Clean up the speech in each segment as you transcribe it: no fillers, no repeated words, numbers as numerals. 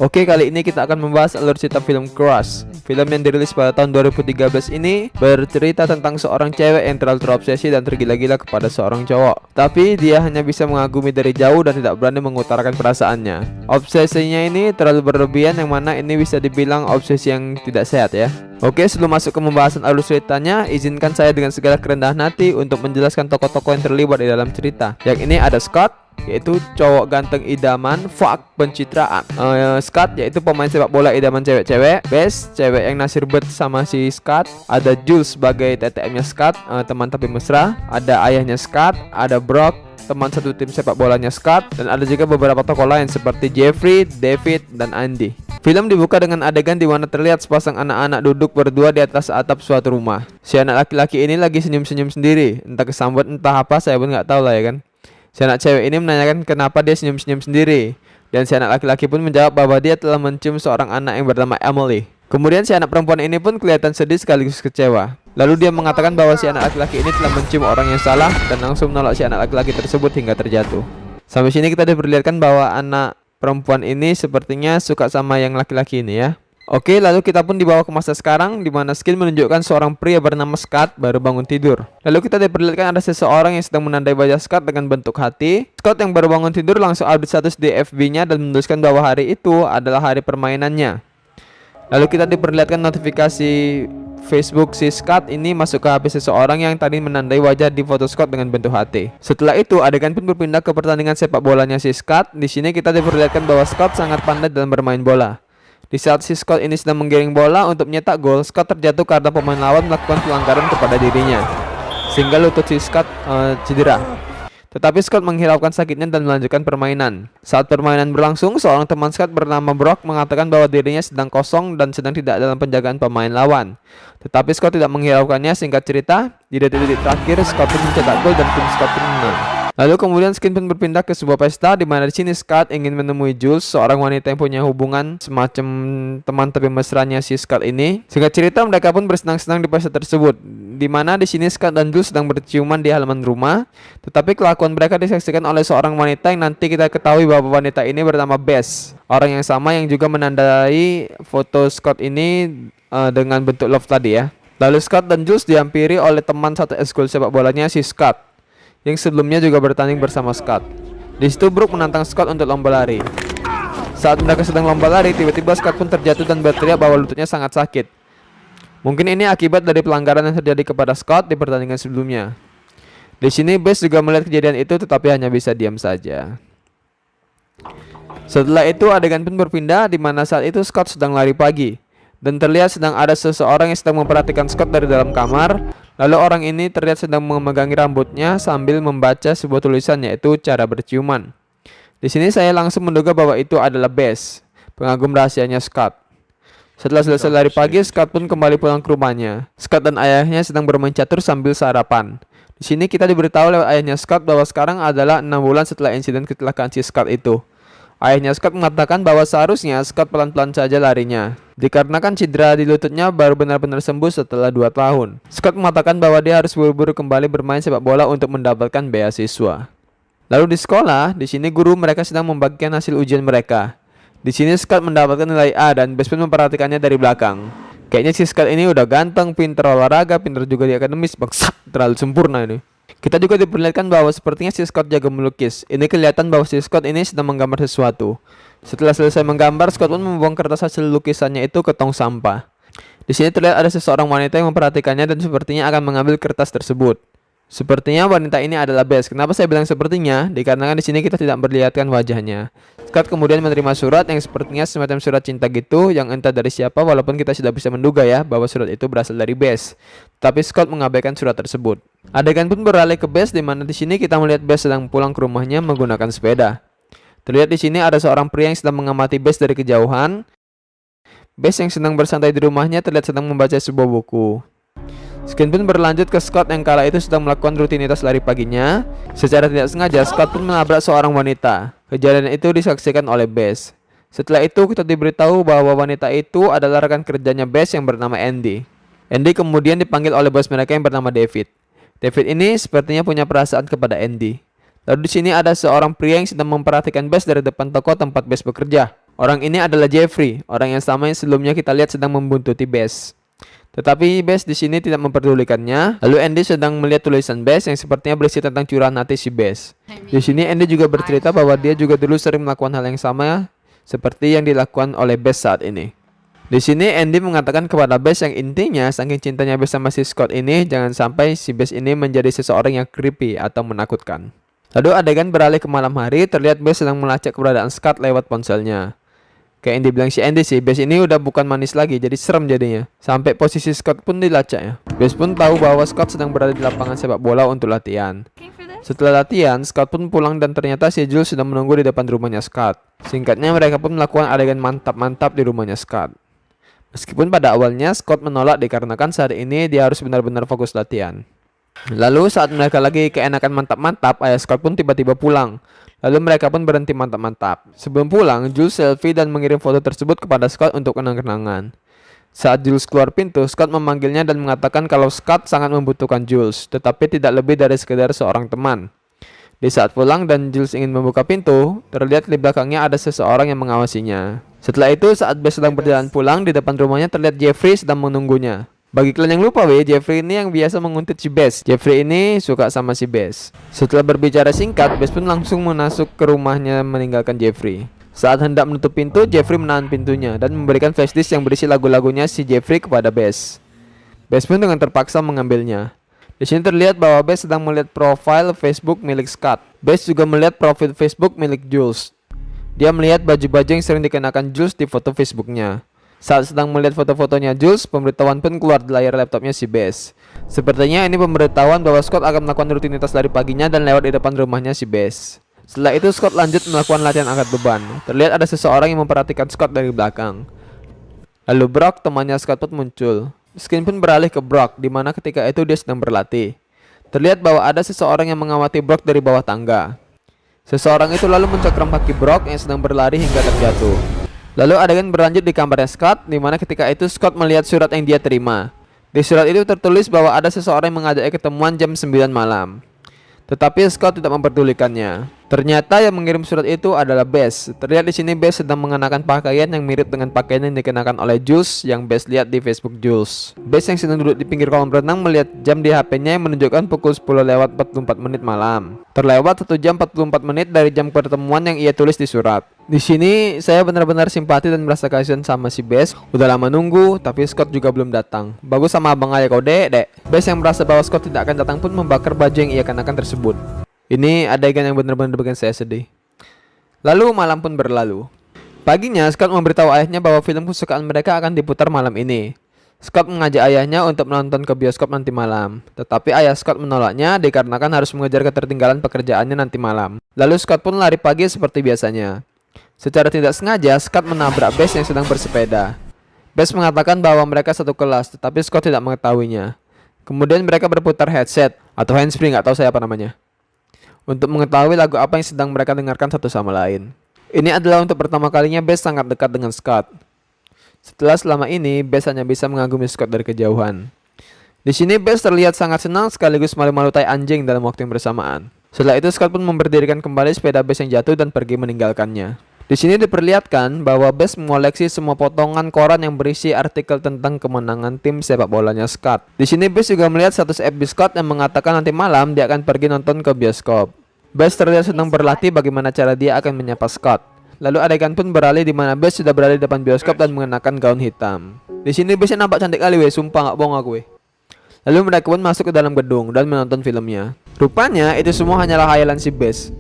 Oke, kali ini kita akan membahas alur cerita film Crush. Film yang dirilis pada tahun 2013 ini bercerita tentang seorang cewek yang terlalu terobsesi dan tergila-gila kepada seorang cowok. Tapi dia hanya bisa mengagumi dari jauh dan tidak berani mengutarakan perasaannya. Obsesinya ini terlalu berlebihan, yang mana ini bisa dibilang obsesi yang tidak sehat ya. Oke, sebelum masuk ke pembahasan alur ceritanya, izinkan saya dengan segala kerendahan hati untuk menjelaskan tokoh-tokoh yang terlibat di dalam cerita. Yang ini ada Scott, yaitu cowok ganteng idaman, fuck pencitraan. Scott yaitu pemain sepak bola idaman cewek-cewek. Bess, cewek yang nasir bet sama si Scott. Ada Jules sebagai TTM-nya Scott, teman tapi mesra. Ada ayahnya Scott, ada Brock, teman satu tim sepak bolanya Scott, dan ada juga beberapa tokoh lain seperti Jeffrey, David, dan Andy. Film dibuka dengan adegan di mana terlihat sepasang anak-anak duduk berdua di atas atap suatu rumah. Si anak laki-laki ini lagi senyum-senyum sendiri, entah kesambut entah apa, saya pun nggak tahu lah ya kan. Si anak cewek ini menanyakan kenapa dia senyum-senyum sendiri, dan si anak laki-laki pun menjawab bahwa dia telah mencium seorang anak yang bernama Emily. Kemudian si anak perempuan ini pun kelihatan sedih sekaligus kecewa. Lalu dia mengatakan bahwa si anak laki-laki ini telah mencium orang yang salah dan langsung menolak si anak laki-laki tersebut hingga terjatuh. Sampai sini kita diperlihatkan bahwa anak perempuan ini sepertinya suka sama yang laki-laki ini ya. Oke, lalu kita pun dibawa ke masa sekarang, di mana scene menunjukkan seorang pria bernama Scott baru bangun tidur. Lalu kita diperlihatkan ada seseorang yang sedang menandai wajah Scott dengan bentuk hati. Scott yang baru bangun tidur langsung update status di FB-nya dan menuliskan bahwa hari itu adalah hari permainannya. Lalu kita diperlihatkan notifikasi Facebook si Scott ini masuk ke HP seseorang yang tadi menandai wajah di foto Scott dengan bentuk hati. Setelah itu, adegan pun berpindah ke pertandingan sepak bolanya si Scott. Di sini kita diperlihatkan bahwa Scott sangat pandai dalam bermain bola. Di saat si Scott ini sedang menggiring bola untuk menyetak gol, Scott terjatuh karena pemain lawan melakukan pelanggaran kepada dirinya, sehingga lutut si Scott cedera. Tetapi Scott menghiraukan sakitnya dan melanjutkan permainan. Saat permainan berlangsung, seorang teman Scott bernama Brock mengatakan bahwa dirinya sedang kosong dan sedang tidak dalam penjagaan pemain lawan. Tetapi Scott tidak menghiraukannya. Singkat cerita, di detik-detik terakhir Scott pun mencetak gol dan tim Scott pun menang. Lalu kemudian scene pun berpindah ke sebuah pesta, di mana di sini Scott ingin menemui Jules, seorang wanita yang punya hubungan semacam teman tapi mesranya si Scott ini. Singkat cerita, mereka pun bersenang-senang di pesta tersebut, di mana di sini Scott dan Jules sedang berciuman di halaman rumah. Tetapi kelakuan mereka disaksikan oleh seorang wanita yang nanti kita ketahui bahwa wanita ini bernama Bess, orang yang sama yang juga menandai foto Scott ini dengan bentuk love tadi ya. Lalu Scott dan Jules dihampiri oleh teman satu eskul sepak bolanya si Scott, yang sebelumnya juga bertanding bersama Scott. Di situ Brook menantang Scott untuk lomba lari. Saat mereka sedang lomba lari, tiba-tiba Scott pun terjatuh dan berteriak bahwa lututnya sangat sakit. Mungkin ini akibat dari pelanggaran yang terjadi kepada Scott di pertandingan sebelumnya. Di sini Bess juga melihat kejadian itu, tetapi hanya bisa diam saja. Setelah itu adegan pun berpindah, di mana saat itu Scott sedang lari pagi, dan terlihat sedang ada seseorang yang sedang memperhatikan Scott dari dalam kamar. Lalu orang ini terlihat sedang memegangi rambutnya sambil membaca sebuah tulisan, yaitu cara berciuman. Di sini saya langsung menduga bahwa itu adalah Bess, pengagum rahasianya Scott. Setelah selesai lari pagi, Scott pun kembali pulang ke rumahnya. Scott dan ayahnya sedang bermain catur sambil sarapan. Di sini kita diberitahu lewat ayahnya Scott bahwa sekarang adalah 6 bulan setelah insiden kecelakaan si Scott itu. Ayahnya Scott mengatakan bahwa seharusnya Scott pelan-pelan saja larinya, dikarenakan cedera di lututnya baru benar-benar sembuh setelah 2 tahun. Scott mengatakan bahwa dia harus buru-buru kembali bermain sepak bola untuk mendapatkan beasiswa. Lalu di sekolah, di sini guru mereka sedang membagikan hasil ujian mereka. Di sini Scott mendapatkan nilai A dan Bess pun memperhatikannya dari belakang. Kayaknya si Scott ini udah ganteng, pintar olahraga, pintar juga di akademis. Bangsat, terlalu sempurna ini. Kita juga diperlihatkan bahwa sepertinya si Scott jago melukis. Ini kelihatan bahwa si Scott ini sedang menggambar sesuatu. Setelah selesai menggambar, Scott pun membuang kertas hasil lukisannya itu ke tong sampah. Di sini terlihat ada seseorang wanita yang memperhatikannya dan sepertinya akan mengambil kertas tersebut. Sepertinya wanita ini adalah Bess. Kenapa saya bilang sepertinya? Dikarenakan di sini kita tidak memperlihatkan wajahnya. Scott kemudian menerima surat yang sepertinya semacam surat cinta gitu, yang entah dari siapa, walaupun kita sudah bisa menduga ya bahwa surat itu berasal dari Bess. Tapi Scott mengabaikan surat tersebut. Adegan pun beralih ke Bess, di mana di sini kita melihat Bess sedang pulang ke rumahnya menggunakan sepeda. Terlihat di sini ada seorang pria yang sedang mengamati Bess dari kejauhan. Bess yang sedang bersantai di rumahnya terlihat sedang membaca sebuah buku. Scene pun berlanjut ke Scott yang kala itu sedang melakukan rutinitas lari paginya. Secara tidak sengaja, Scott pun menabrak seorang wanita. Kejadian itu disaksikan oleh Bess. Setelah itu kita diberitahu bahwa wanita itu adalah rekan kerjanya Bess yang bernama Andy. Andy kemudian dipanggil oleh bos mereka yang bernama David. David ini sepertinya punya perasaan kepada Andy. Lalu di sini ada seorang pria yang sedang memperhatikan Bess dari depan toko tempat Bess bekerja. Orang ini adalah Jeffrey, orang yang sama yang sebelumnya kita lihat sedang membuntuti Bess. Tetapi Bess di sini tidak memperdulikannya. Lalu Andy sedang melihat tulisan Bess yang sepertinya berisi tentang curahan hati si Bess. Di sini Andy juga bercerita bahwa dia juga dulu sering melakukan hal yang sama seperti yang dilakukan oleh Bess saat ini. Di sini Andy mengatakan kepada Bess yang intinya saking cintanya Bess sama si Scott ini, jangan sampai si Bess ini menjadi seseorang yang creepy atau menakutkan. Lalu adegan beralih ke malam hari, terlihat Bess sedang melacak keberadaan Scott lewat ponselnya. Kayak yang dibilang si Andy sih, Bess ini udah bukan manis lagi, jadi serem jadinya. Sampai posisi Scott pun dilacaknya. Bess pun tahu bahwa Scott sedang berada di lapangan sepak bola untuk latihan. Setelah latihan, Scott pun pulang dan ternyata si Jules sudah menunggu di depan rumahnya Scott. Singkatnya mereka pun melakukan adegan mantap-mantap di rumahnya Scott. Meskipun pada awalnya Scott menolak dikarenakan saat ini dia harus benar-benar fokus latihan. Lalu saat mereka lagi keenakan mantap-mantap, ayah Scott pun tiba-tiba pulang. Lalu mereka pun berhenti mantap-mantap. Sebelum pulang, Jules selfie dan mengirim foto tersebut kepada Scott untuk kenang-kenangan. Saat Jules keluar pintu, Scott memanggilnya dan mengatakan kalau Scott sangat membutuhkan Jules, tetapi tidak lebih dari sekedar seorang teman. Di saat pulang dan Jules ingin membuka pintu, terlihat di belakangnya ada seseorang yang mengawasinya. Setelah itu, saat Bess sedang berjalan pulang, di depan rumahnya terlihat Jeffrey sedang menunggunya. Bagi kalian yang lupa Jeffrey ini yang biasa menguntit si Bess. Jeffrey ini suka sama si Bess. Setelah berbicara singkat, Bess pun langsung masuk ke rumahnya meninggalkan Jeffrey. Saat hendak menutup pintu, Jeffrey menahan pintunya dan memberikan flashdisk yang berisi lagu-lagunya si Jeffrey kepada Bess. Bess pun dengan terpaksa mengambilnya. Di sini terlihat bahwa Bess sedang melihat profil Facebook milik Scott. Bess juga melihat profil Facebook milik Jules. Dia melihat baju-baju yang sering dikenakan Jules di foto Facebooknya. Saat sedang melihat foto-fotonya Jules, pemberitahuan pun keluar di layar laptopnya si Bess. Sepertinya ini pemberitahuan bahwa Scott akan melakukan rutinitas dari paginya dan lewat di depan rumahnya si Bess. Setelah itu Scott lanjut melakukan latihan angkat beban. Terlihat ada seseorang yang memperhatikan Scott dari belakang. Lalu Brock, temannya Scott pun muncul. Screen pun beralih ke Brock, di mana ketika itu dia sedang berlatih. Terlihat bahwa ada seseorang yang mengawasi Brock dari bawah tangga. Seseorang itu lalu mencengkram kaki Brock yang sedang berlari hingga terjatuh. Lalu adegan berlanjut di kamarnya Scott, di mana ketika itu Scott melihat surat yang dia terima. Di surat itu tertulis bahwa ada seseorang yang mengajaknya ketemuan jam 9 malam. Tetapi Scott tidak memperdulikannya. Ternyata yang mengirim surat itu adalah Bess. Terlihat di sini Bess sedang mengenakan pakaian yang mirip dengan pakaian yang dikenakan oleh Jules yang Bess lihat di Facebook Jules. Bess yang sedang duduk di pinggir kolam renang melihat jam di HP-nya yang menunjukkan pukul 10 lewat 44 menit malam. Terlewat 1 jam 44 menit dari jam pertemuan yang ia tulis di surat. Di sini saya benar-benar simpati dan merasa kasihan sama si Bess. Udah lama nunggu, tapi Scott juga belum datang. Bagus sama abang ayah kau dek. Bess yang merasa bahwa Scott tidak akan datang pun membakar baju yang ia kenakan tersebut. Ini adegan yang benar-benar bikin saya sedih. Lalu malam pun berlalu. Paginya Scott memberitahu ayahnya bahwa film kesukaan mereka akan diputar malam ini. Scott mengajak ayahnya untuk menonton ke bioskop nanti malam. Tetapi ayah Scott menolaknya dikarenakan harus mengejar ketertinggalan pekerjaannya nanti malam. Lalu Scott pun lari pagi seperti biasanya. Secara tidak sengaja Scott menabrak Bess yang sedang bersepeda. Bess mengatakan bahwa mereka satu kelas, tetapi Scott tidak mengetahuinya. Kemudian mereka berputar headset atau handsfree, nggak tahu saya apa namanya, untuk mengetahui lagu apa yang sedang mereka dengarkan satu sama lain. Ini adalah untuk pertama kalinya Bess sangat dekat dengan Scott. Setelah selama ini, Bess hanya bisa mengagumi Scott dari kejauhan. Di sini Bess terlihat sangat senang sekaligus malu-malu tai anjing dalam waktu yang bersamaan. Setelah itu Scott pun memberdirikan kembali sepeda Bess yang jatuh dan pergi meninggalkannya. Di sini diperlihatkan bahwa Bess mengoleksi semua potongan koran yang berisi artikel tentang kemenangan tim sepak bolanya Scott. Di sini Bess juga melihat status FB Scott yang mengatakan nanti malam dia akan pergi nonton ke bioskop. Bess terlihat sedang berlatih bagaimana cara dia akan menyapa Scott. Lalu adegan pun beralih di mana Bess sudah berada di depan bioskop dan mengenakan gaun hitam. Di sini Bess nampak cantik kali sumpah nggak bohong aku Lalu mereka pun masuk ke dalam gedung dan menonton filmnya. Rupanya itu semua hanyalah khayalan si Bess.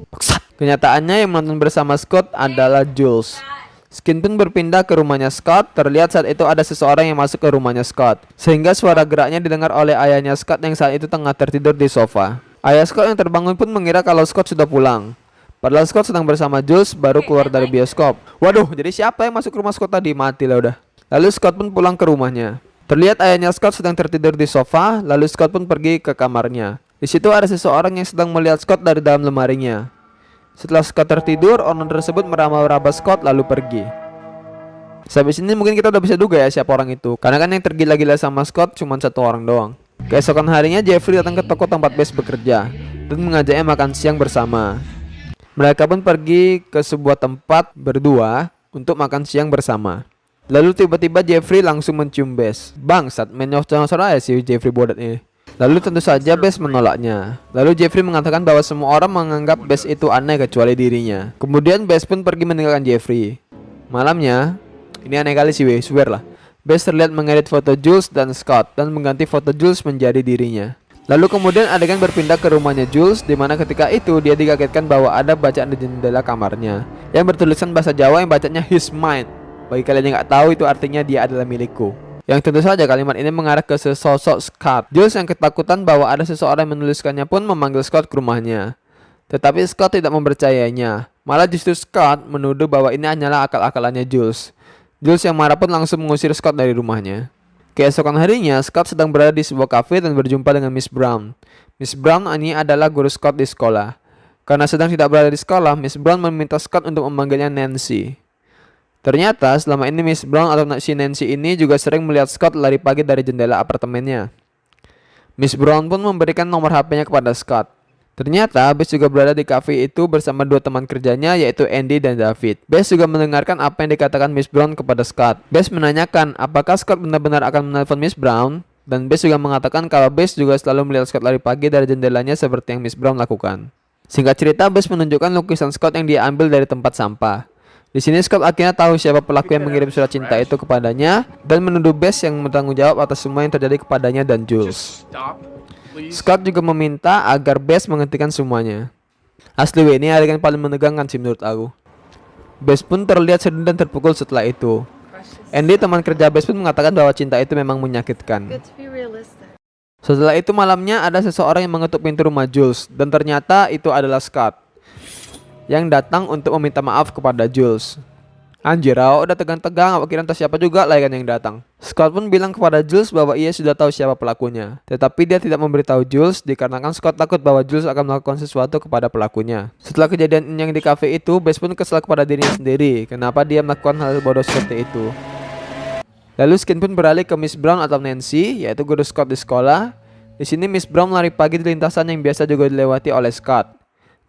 Kenyataannya yang menonton bersama Scott adalah Jules. Skin pun berpindah ke rumahnya Scott. Terlihat saat itu ada seseorang yang masuk ke rumahnya Scott, sehingga suara geraknya didengar oleh ayahnya Scott yang saat itu tengah tertidur di sofa. Ayah Scott yang terbangun pun mengira kalau Scott sudah pulang. Padahal Scott sedang bersama Jules baru keluar dari bioskop. Waduh, jadi siapa yang masuk ke rumah Scott tadi? Mati lah udah. Lalu Scott pun pulang ke rumahnya. Terlihat ayahnya Scott sedang tertidur di sofa. Lalu Scott pun pergi ke kamarnya. Di situ ada seseorang yang sedang melihat Scott dari dalam lemarinya. Setelah Scott tertidur, orang tersebut meraba-raba Scott lalu pergi. Sampai sini mungkin kita udah bisa duga ya siapa orang itu, karena kan yang tergila-gila sama Scott cuma satu orang doang. Keesokan harinya Jeffrey datang ke toko tempat Bess bekerja dan mengajaknya makan siang bersama. Mereka pun pergi ke sebuah tempat berdua untuk makan siang bersama. Lalu tiba-tiba Jeffrey langsung mencium Bess. Bangsat, mainnya saudara ya si Jeffrey bodoh ini. Lalu tentu saja Bess menolaknya. Lalu Jeffrey mengatakan bahwa semua orang menganggap Bess itu aneh kecuali dirinya. Kemudian Bess pun pergi meninggalkan Jeffrey. Malamnya, ini aneh kali sih weh, swear lah. Bess terlihat mengedit foto Jules dan Scott dan mengganti foto Jules menjadi dirinya. Lalu kemudian adegan berpindah ke rumahnya Jules, di mana ketika itu dia dikagetkan bahwa ada bacaan di jendela kamarnya yang bertuliskan bahasa Jawa yang bacanya his mine. Bagi kalian yang nggak tahu, itu artinya dia adalah milikku. Yang tentu saja kalimat ini mengarah ke sesosok Scott. Jules yang ketakutan bahwa ada seseorang yang menuliskannya pun memanggil Scott ke rumahnya. Tetapi Scott tidak mempercayainya. Malah justru Scott menuduh bahwa ini hanyalah akal-akalannya Jules. Jules yang marah pun langsung mengusir Scott dari rumahnya. Keesokan harinya, Scott sedang berada di sebuah kafe dan berjumpa dengan Miss Brown. Miss Brown ini adalah guru Scott di sekolah. Karena sedang tidak berada di sekolah, Miss Brown meminta Scott untuk memanggilnya Nancy. Ternyata selama ini Miss Brown atau si Nancy ini juga sering melihat Scott lari pagi dari jendela apartemennya. Miss Brown pun memberikan nomor HP-nya kepada Scott. Ternyata Bess juga berada di cafe itu bersama dua teman kerjanya, yaitu Andy dan David. Bess juga mendengarkan apa yang dikatakan Miss Brown kepada Scott. Bess menanyakan apakah Scott benar-benar akan menelpon Miss Brown, dan Bess juga mengatakan kalau Bess juga selalu melihat Scott lari pagi dari jendelanya seperti yang Miss Brown lakukan. Singkat cerita, Bess menunjukkan lukisan Scott yang dia ambil dari tempat sampah. Di sini Scott akhirnya tahu siapa pelaku yang mengirim surat cinta itu kepadanya dan menuduh Bess yang bertanggung jawab atas semua yang terjadi kepadanya dan Jules. Scott juga meminta agar Bess menghentikan semuanya. Asli ini adegan paling menegangkan sih menurut aku. Bess pun terlihat sedih dan terpukul setelah itu. Andy, teman kerja Bess pun mengatakan bahwa cinta itu memang menyakitkan. Setelah itu malamnya ada seseorang yang mengetuk pintu rumah Jules, dan ternyata itu adalah Scott yang datang untuk meminta maaf kepada Jules. Anjir, udah tegang-tegang, apa kira entah siapa juga lah kan yang datang. Scott pun bilang kepada Jules bahwa ia sudah tahu siapa pelakunya. Tetapi dia tidak memberitahu Jules dikarenakan Scott takut bahwa Jules akan melakukan sesuatu kepada pelakunya. Setelah kejadian yang di cafe itu, Bess pun kesal kepada dirinya sendiri. Kenapa dia melakukan hal bodoh seperti itu. Lalu Skin pun beralih ke Miss Brown atau Nancy, yaitu guru Scott di sekolah. Di sini Miss Brown lari pagi di lintasan yang biasa juga dilewati oleh Scott.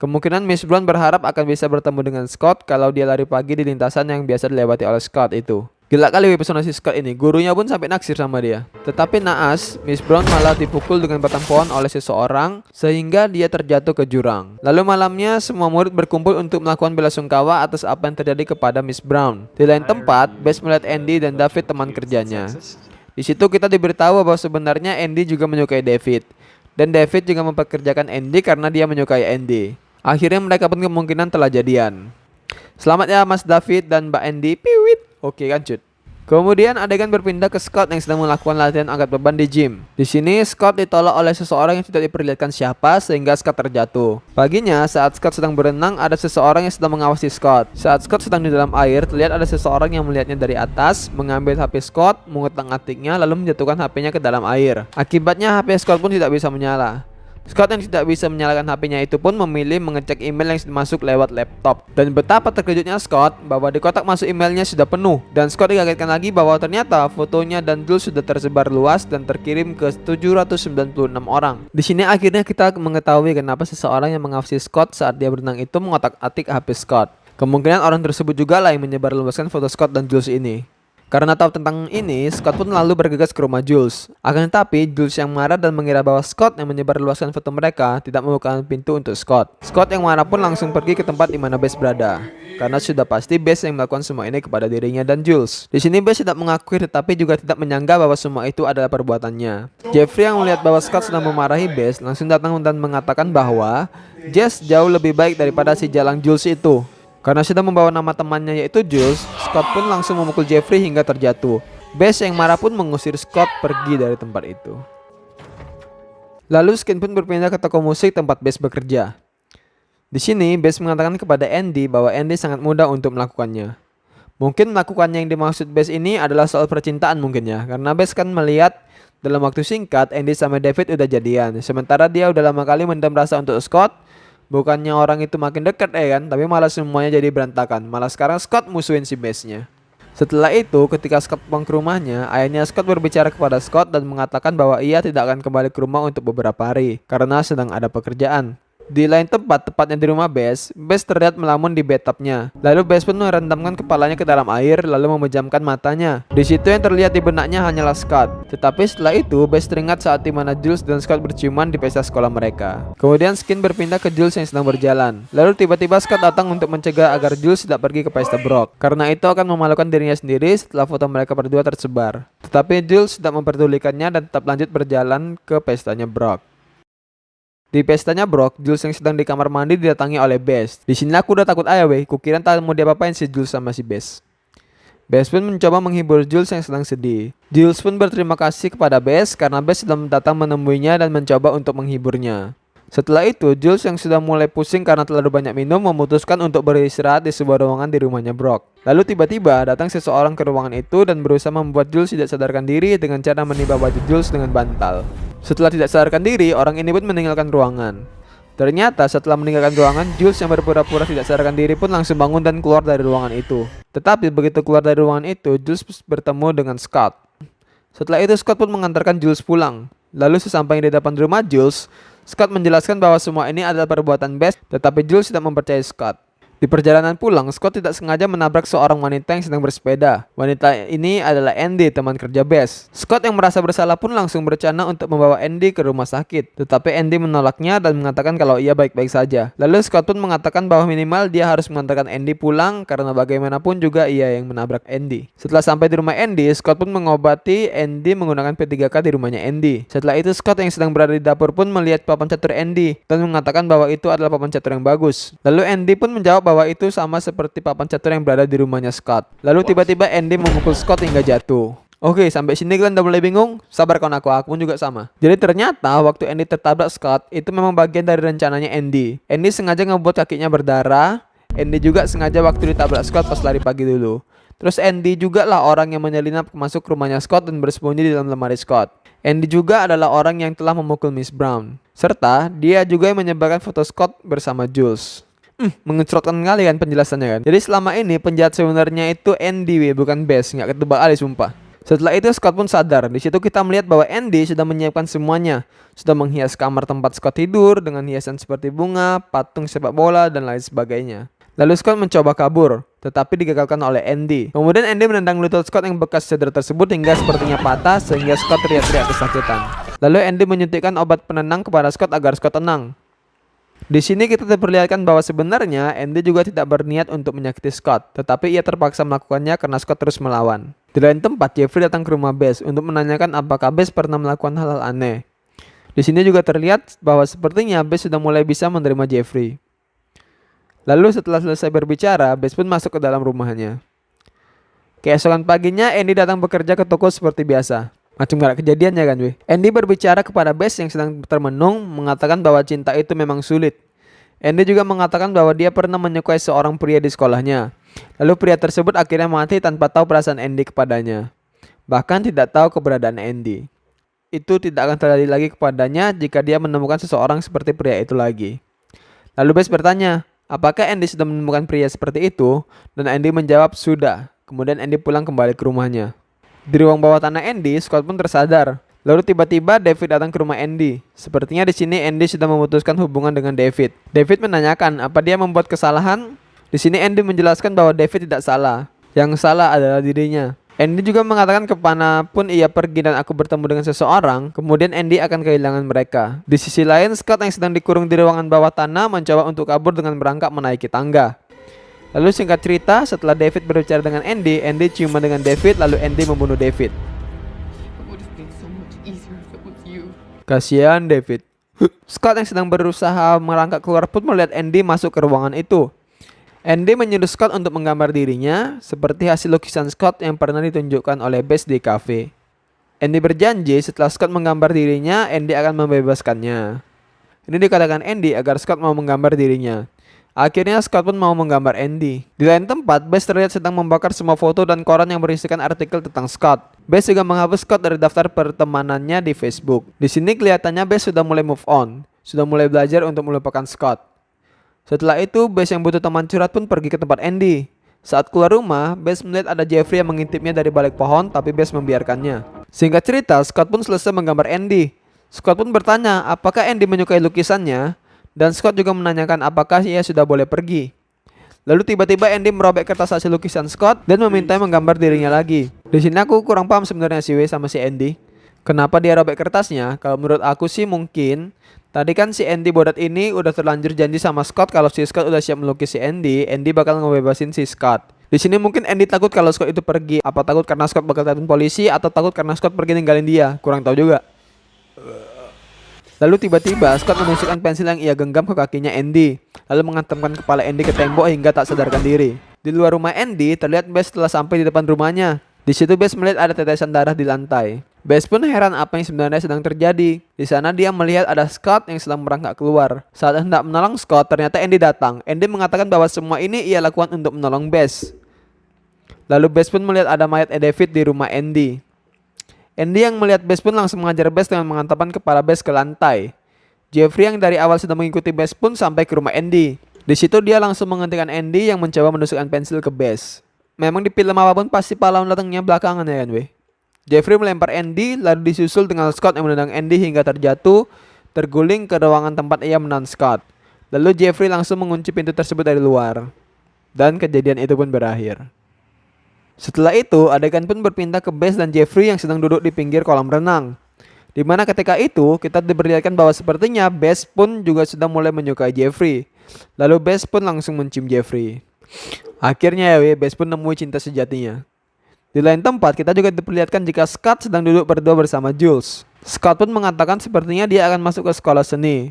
Kemungkinan Miss Brown berharap akan bisa bertemu dengan Scott kalau dia lari pagi di lintasan yang biasa dilewati oleh Scott itu. Gila kali pesona si Scott ini, gurunya pun sampai naksir sama dia. Tetapi naas, Miss Brown malah dipukul dengan batang pohon oleh seseorang sehingga dia terjatuh ke jurang. Lalu malamnya semua murid berkumpul untuk melakukan belasungkawa atas apa yang terjadi kepada Miss Brown. Di lain tempat, Bess melihat Andy dan David teman kerjanya. Di situ kita diberitahu bahwa sebenarnya Andy juga menyukai David. Dan David juga mempekerjakan Andy karena dia menyukai Andy. Akhirnya mereka pun kemungkinan telah jadian. Selamat ya Mas David dan Mbak Andy. Piwit. Oke kan cut. Kemudian adegan berpindah ke Scott yang sedang melakukan latihan angkat beban di gym. Di sini Scott ditolak oleh seseorang yang tidak diperlihatkan siapa sehingga Scott terjatuh. Paginya saat Scott sedang berenang, ada seseorang yang sedang mengawasi Scott. Saat Scott sedang di dalam air, terlihat ada seseorang yang melihatnya dari atas, mengambil HP Scott, mengutak-atiknya lalu menjatuhkan HP-nya ke dalam air. Akibatnya HP Scott pun tidak bisa menyala. Scott yang tidak bisa menyalakan HP-nya itu pun memilih mengecek email yang masuk lewat laptop. Dan betapa terkejutnya Scott bahwa di kotak masuk emailnya sudah penuh. Dan Scott dikagetkan lagi bahwa ternyata fotonya dan Jules sudah tersebar luas dan terkirim ke 796 orang. Di sini akhirnya kita mengetahui kenapa seseorang yang mengawasi Scott saat dia berenang itu mengotak-atik HP Scott. Kemungkinan orang tersebut juga lah yang menyebarluaskan foto Scott dan Jules ini. Karena tahu tentang ini, Scott pun lalu bergegas ke rumah Jules. Akan tetapi, Jules yang marah dan mengira bahwa Scott yang menyebarluaskan foto mereka tidak membuka pintu untuk Scott. Scott yang marah pun langsung pergi ke tempat di mana Bess berada. Karena sudah pasti Bess yang melakukan semua ini kepada dirinya dan Jules. Di sini Bess tidak mengakui tetapi juga tidak menyangka bahwa semua itu adalah perbuatannya. Jeffrey yang melihat bahwa Scott sedang memarahi Bess langsung datang dan mengatakan bahwa Jess jauh lebih baik daripada si jalang Jules itu. Karena sudah membawa nama temannya yaitu Jules, Scott pun langsung memukul Jeffrey hingga terjatuh. Bess yang marah pun mengusir Scott pergi dari tempat itu. Lalu Skin pun berpindah ke toko musik tempat Bess bekerja. Di sini Bess mengatakan kepada Andy bahwa Andy sangat mudah untuk melakukannya. Mungkin melakukannya yang dimaksud Bess ini adalah soal percintaan mungkin ya. Karena Bess kan melihat dalam waktu singkat Andy sama David udah jadian. Sementara dia udah lama kali mendam rasa untuk Scott. Bukannya orang itu makin dekat kan, tapi malah semuanya jadi berantakan. Malah sekarang Scott musuhin si Bess-nya. Setelah itu, ketika Scott pulang ke rumahnya, ayahnya Scott berbicara kepada Scott dan mengatakan bahwa ia tidak akan kembali ke rumah untuk beberapa hari karena sedang ada pekerjaan. Di lain tempat, tepatnya di rumah Bess terlihat melamun di bathtubnya. Lalu Bess pun merendamkan kepalanya ke dalam air lalu memejamkan matanya. Di situ yang terlihat di benaknya hanyalah Scott. Tetapi setelah itu Bess teringat saat dimana Jules dan Scott berciuman di pesta sekolah mereka. Kemudian Skin berpindah ke Jules yang sedang berjalan. Lalu tiba-tiba Scott datang untuk mencegah agar Jules tidak pergi ke pesta Brock, karena itu akan memalukan dirinya sendiri setelah foto mereka berdua tersebar. Tetapi Jules tidak memperdulikannya dan tetap lanjut berjalan ke pestanya Brock. Di pestanya Brock, Jules yang sedang di kamar mandi didatangi oleh Bess. Di sini aku udah takut aja weh, kukira tak mau diapa-apain si Jules sama si Bess. Bess pun mencoba menghibur Jules yang sedang sedih. Jules pun berterima kasih kepada Bess karena Bess sudah datang menemuinya dan mencoba untuk menghiburnya. Setelah itu, Jules yang sudah mulai pusing karena terlalu banyak minum memutuskan untuk beristirahat di sebuah ruangan di rumahnya Brock. Lalu tiba-tiba datang seseorang ke ruangan itu dan berusaha membuat Jules tidak sadarkan diri dengan cara menimpa baju Jules dengan bantal. Setelah tidak sadarkan diri, orang ini pun meninggalkan ruangan. Ternyata setelah meninggalkan ruangan, Jules yang berpura-pura tidak sadarkan diri pun langsung bangun dan keluar dari ruangan itu. Tetapi begitu keluar dari ruangan itu, Jules bertemu dengan Scott. Setelah itu Scott pun mengantarkan Jules pulang. Lalu sesampainya di depan rumah Jules, Scott menjelaskan bahwa semua ini adalah perbuatan Bess, tetapi Jules tidak mempercayai Scott. Di perjalanan pulang, Scott tidak sengaja menabrak seorang wanita yang sedang bersepeda. Wanita ini adalah Andy, teman kerja Bess. Scott yang merasa bersalah pun langsung berencana untuk membawa Andy ke rumah sakit. Tetapi Andy menolaknya dan mengatakan kalau ia baik-baik saja. Lalu Scott pun mengatakan bahwa minimal dia harus mengantarkan Andy pulang karena bagaimanapun juga ia yang menabrak Andy. Setelah sampai di rumah Andy, Scott pun mengobati Andy menggunakan P3K di rumahnya Andy. Setelah itu Scott yang sedang berada di dapur pun melihat papan catur Andy dan mengatakan bahwa itu adalah papan catur yang bagus. Lalu Andy pun menjawab bahwa itu sama seperti papan catur yang berada di rumahnya Scott. Lalu tiba-tiba Andy memukul Scott hingga jatuh. Oke, sampai sini kalian udah mulai bingung? Sabar kawan aku pun juga sama. Jadi ternyata waktu Andy tertabrak Scott, itu memang bagian dari rencananya Andy. Andy sengaja ngebuat kakinya berdarah. Andy juga sengaja waktu ditabrak Scott pas lari pagi dulu. Terus Andy juga lah orang yang menyelinap masuk rumahnya Scott dan bersembunyi di dalam lemari Scott. Andy juga adalah orang yang telah memukul Miss Brown. Serta dia juga yang menyebarkan foto Scott bersama Jules. Mengecerotkan kali kan penjelasannya kan. Jadi selama ini penjahat sebenarnya itu Andy bukan Bess. Nggak ketebak kali sumpah. Setelah itu Scott pun sadar. Di situ kita melihat bahwa Andy sudah menyiapkan semuanya. Sudah menghias kamar tempat Scott tidur dengan hiasan seperti bunga, patung sepak bola dan lain sebagainya. Lalu Scott mencoba kabur, tetapi digagalkan oleh Andy. Kemudian Andy menendang lutut Scott yang bekas cedera tersebut hingga sepertinya patah sehingga Scott teriak-teriak kesakitan. Lalu Andy menyuntikkan obat penenang kepada Scott agar Scott tenang. Di sini kita diperlihatkan bahwa sebenarnya Andy juga tidak berniat untuk menyakiti Scott, tetapi ia terpaksa melakukannya karena Scott terus melawan. Di lain tempat, Jeffrey datang ke rumah Bess untuk menanyakan apakah Bess pernah melakukan hal-hal aneh. Di sini juga terlihat bahwa sepertinya Bess sudah mulai bisa menerima Jeffrey. Lalu setelah selesai berbicara, Bess pun masuk ke dalam rumahnya. Keesokan paginya, Andy datang bekerja ke toko seperti biasa. Macam gak ada kejadiannya kan weh. Andy berbicara kepada Bess yang sedang termenung, mengatakan bahwa cinta itu memang sulit. Andy juga mengatakan bahwa dia pernah menyukai seorang pria di sekolahnya. Lalu pria tersebut akhirnya mati tanpa tahu perasaan Andy kepadanya. Bahkan tidak tahu keberadaan Andy. Itu tidak akan terjadi lagi kepadanya jika dia menemukan seseorang seperti pria itu lagi. Lalu Bess bertanya, apakah Andy sudah menemukan pria seperti itu? Dan Andy menjawab sudah. Kemudian Andy pulang kembali ke rumahnya. Di ruang bawah tanah Andy, Scott pun tersadar. Lalu tiba-tiba David datang ke rumah Andy. Sepertinya di sini Andy sudah memutuskan hubungan dengan David. David menanyakan apa dia membuat kesalahan. Di sini Andy menjelaskan bahwa David tidak salah. Yang salah adalah dirinya. Andy juga mengatakan kemanapun ia pergi dan aku bertemu dengan seseorang, kemudian Andy akan kehilangan mereka. Di sisi lain, Scott yang sedang dikurung di ruangan bawah tanah mencoba untuk kabur dengan merangkak menaiki tangga. Lalu singkat cerita, setelah David berbicara dengan Andy, Andy ciuman dengan David, lalu Andy membunuh David. Kasihan David. Scott yang sedang berusaha merangkak keluar pun melihat Andy masuk ke ruangan itu. Andy menyuruh Scott untuk menggambar dirinya, seperti hasil lukisan Scott yang pernah ditunjukkan oleh Bess di kafe. Andy berjanji setelah Scott menggambar dirinya, Andy akan membebaskannya. Ini dikatakan Andy agar Scott mau menggambar dirinya. Akhirnya Scott pun mau menggambar Andy. Di lain tempat, Bess terlihat sedang membakar semua foto dan koran yang berisikan artikel tentang Scott. Bess juga menghapus Scott dari daftar pertemanannya di Facebook. Di sini kelihatannya Bess sudah mulai move on, sudah mulai belajar untuk melupakan Scott. Setelah itu, Bess yang butuh teman curhat pun pergi ke tempat Andy. Saat keluar rumah, Bess melihat ada Jeffrey yang mengintipnya dari balik pohon, tapi Bess membiarkannya. Singkat cerita, Scott pun selesai menggambar Andy. Scott pun bertanya, apakah Andy menyukai lukisannya? Dan Scott juga menanyakan apakah ia sudah boleh pergi. Lalu tiba-tiba Andy merobek kertas hasil lukisan Scott dan memintanya menggambar dirinya lagi. Di sini aku kurang paham sebenarnya si W sama si Andy. Kenapa dia robek kertasnya? Kalau menurut aku sih mungkin tadi kan si Andy bodat ini udah terlanjur janji sama Scott kalau si Scott udah siap melukis si Andy bakal ngebebasin si Scott. Di sini mungkin Andy takut kalau Scott itu pergi. Apa takut karena Scott bakal telepon polisi atau takut karena Scott pergi ninggalin dia? Kurang tahu juga. Lalu tiba-tiba Scott menusukkan pensil yang ia genggam ke kakinya Andy, lalu menghantamkan kepala Andy ke tembok hingga tak sadarkan diri. Di luar rumah Andy, terlihat Bess setelah sampai di depan rumahnya. Di situ Bess melihat ada tetesan darah di lantai. Bess pun heran apa yang sebenarnya sedang terjadi. Di sana dia melihat ada Scott yang sedang merangkak keluar. Saat hendak menolong Scott, ternyata Andy datang. Andy mengatakan bahwa semua ini ia lakukan untuk menolong Bess. Lalu Bess pun melihat ada mayat David di rumah Andy. Andy yang melihat Bess pun langsung mengajar Bess dengan menghantamkan kepala Bess ke lantai. Jeffrey yang dari awal sudah mengikuti Bess pun sampai ke rumah Andy. Di situ dia langsung menghentikan Andy yang mencoba menusukkan pensil ke Bess. Memang di film apapun pasti pahlawan datangnya belakangan ya kan weh. Jeffrey melempar Andy lalu disusul dengan Scott yang menendang Andy hingga terjatuh, terguling ke ruangan tempat ia menahan Scott. Lalu Jeffrey langsung mengunci pintu tersebut dari luar. Dan kejadian itu pun berakhir. Setelah itu, adegan pun berpindah ke Bess dan Jeffrey yang sedang duduk di pinggir kolam renang. Dimana ketika itu, kita diperlihatkan bahwa sepertinya Bess pun juga sudah mulai menyukai Jeffrey. Lalu Bess pun langsung mencium Jeffrey. Akhirnya ya, Bess pun nemui cinta sejatinya. Di lain tempat, kita juga diperlihatkan jika Scott sedang duduk berdua bersama Jules. Scott pun mengatakan sepertinya dia akan masuk ke sekolah seni.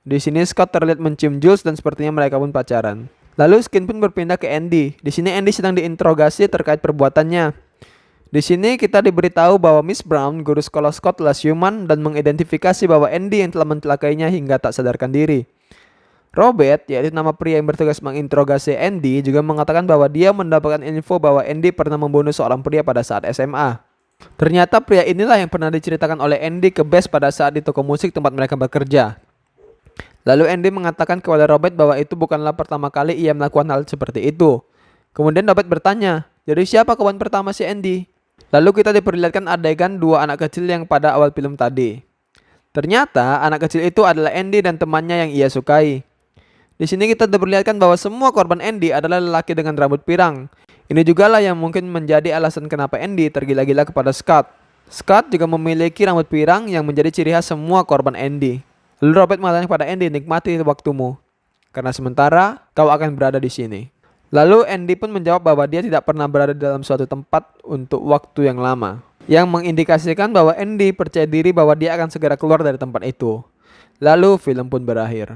Di sini Scott terlihat mencium Jules dan sepertinya mereka pun pacaran. Lalu skin pun berpindah ke Andy. Di sini Andy sedang diinterogasi terkait perbuatannya. Di sini kita diberitahu bahwa Miss Brown, guru sekolah Scott, telah siuman dan mengidentifikasi bahwa Andy yang telah mencelakainya hingga tak sadarkan diri. Robert, yaitu nama pria yang bertugas menginterogasi Andy, juga mengatakan bahwa dia mendapatkan info bahwa Andy pernah membunuh seorang pria pada saat SMA. Ternyata pria inilah yang pernah diceritakan oleh Andy ke Bess pada saat di toko musik tempat mereka bekerja. Lalu Andy mengatakan kepada Robert bahwa itu bukanlah pertama kali ia melakukan hal seperti itu. Kemudian Robert bertanya, jadi siapa kawan pertama si Andy? Lalu kita diperlihatkan adegan dua anak kecil yang pada awal film tadi. Ternyata anak kecil itu adalah Andy dan temannya yang ia sukai. Di sini kita diperlihatkan bahwa semua korban Andy adalah lelaki dengan rambut pirang. Ini juga lah yang mungkin menjadi alasan kenapa Andy tergila-gila kepada Scott. Scott juga memiliki rambut pirang yang menjadi ciri khas semua korban Andy. Lalu Robert mengatakan kepada Andy, nikmati waktumu, karena sementara kau akan berada di sini. Lalu Andy pun menjawab bahwa dia tidak pernah berada dalam suatu tempat untuk waktu yang lama, yang mengindikasikan bahwa Andy percaya diri bahwa dia akan segera keluar dari tempat itu. Lalu film pun berakhir.